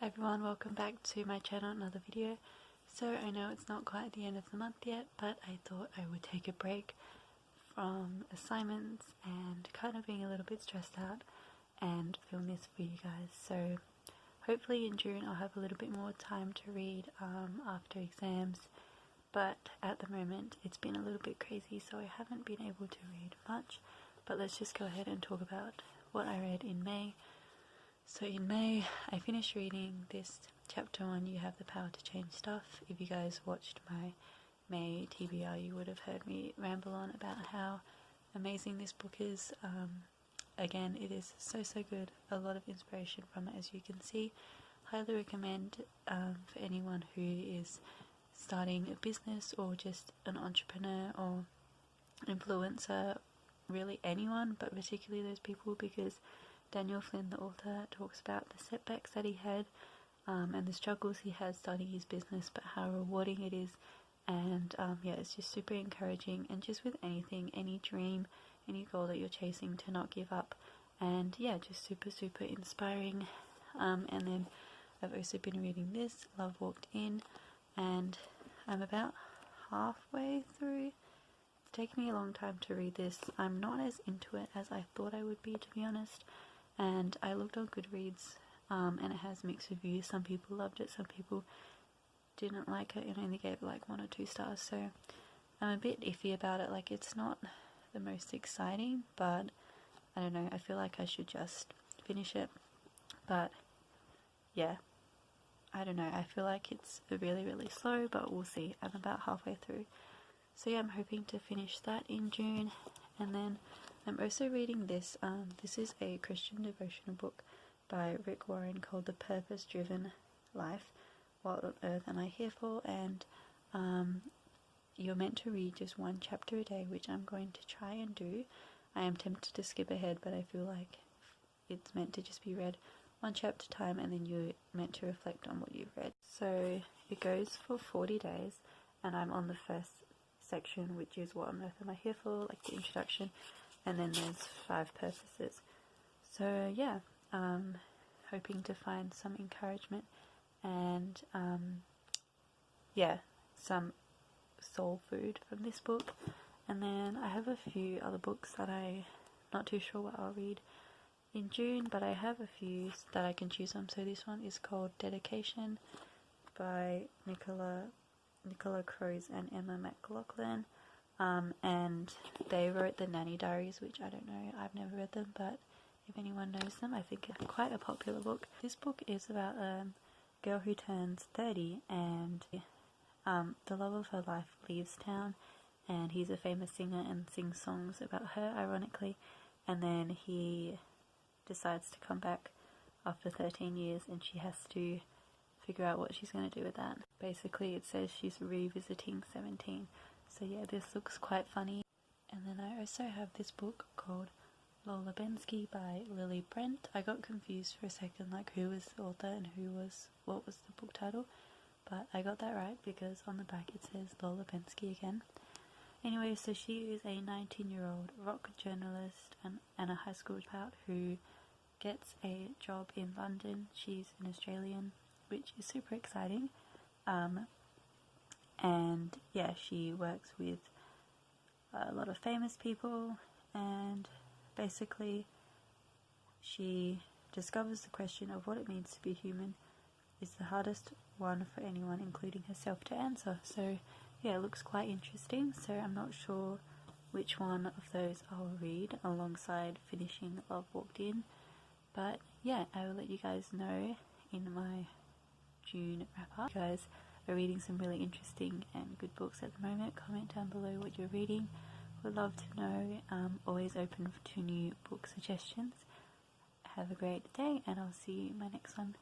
Hi everyone, welcome back to my channel, another video. So I know it's not quite the end of the month yet, but I thought I would take a break from assignments and kind of being a little bit stressed out and film this for you guys. So hopefully in June I'll have a little bit more time to read after exams, but at the moment it's been a little bit crazy, so I haven't been able to read much. But let's just go ahead and talk about what I read in May. So in May, I finished reading this chapter 1, You Have the Power to Change Stuff. If you guys watched my May TBR, you would have heard me ramble on about how amazing this book is. Again, it is so good. A lot of inspiration from it, as you can see. Highly recommend for anyone who is starting a business or just an entrepreneur or influencer, really anyone, but particularly those people, because Daniel Flynn, the author, talks about the setbacks that he had and the struggles he had starting his business, but how rewarding it is. And yeah, it's just super encouraging, and just with anything, any dream, any goal that you're chasing, to not give up. And yeah, just super inspiring. And then I've also been reading this, Love Walked In, and I'm about halfway through. It's taken me a long time to read this. I'm not as into it as I thought I would be, to be honest. And I looked on Goodreads, and it has mixed reviews. Some people loved it, some people didn't like it, and only gave it like 1 or 2 stars. So I'm a bit iffy about it. Like, it's not the most exciting, but I don't know, I feel like I should just finish it. But yeah, I don't know, I feel like it's really slow, but we'll see. I'm about halfway through. So yeah, I'm hoping to finish that in June. And then I'm also reading this. This is a Christian devotional book by Rick Warren called The Purpose Driven Life. What on earth am I here for? And you're meant to read just 1 chapter a day, which I'm going to try and do. I am tempted to skip ahead, but I feel like it's meant to just be read 1 chapter time, and then you're meant to reflect on what you've read. So it goes for 40 days, and I'm on the first section, which is what on earth am I here for, like the introduction, and then there's 5 purposes. So yeah, hoping to find some encouragement and yeah, some soul food from this book. And then I have a few other books that I'm not too sure what I'll read in June, but I have a few that I can choose from. So this one is called Dedication by Nicola Crose and Emma McLaughlin, and they wrote the Nanny Diaries, which I don't know, I've never read them, but if anyone knows them, I think it's quite a popular book. This book is about a girl who turns 30, and the love of her life leaves town, and he's a famous singer and sings songs about her, ironically, and then he decides to come back after 13 years, and she has to figure out what she's going to do with that. Basically, it says she's revisiting 17. So yeah, this looks quite funny. And then I also have this book called Lola Bensky by Lily Brent. I got confused for a second, like who was the author and what was the book title, but I got that right because on the back it says Lola Bensky again. Anyway, so she is a 19-year-old rock journalist and a high school dropout who gets a job in London. She's an Australian, which is super exciting. And yeah, she works with a lot of famous people, and basically she discovers the question of what it means to be human is the hardest one for anyone, including herself, to answer. So yeah, it looks quite interesting. So I'm not sure which one of those I'll read alongside finishing Love Walked In, but yeah, I will let you guys know in my June wrap up. You guys are reading some really interesting and good books at the moment. Comment down below what you're reading. Would love to know. Always open to new book suggestions. Have a great day, and I'll see you in my next one.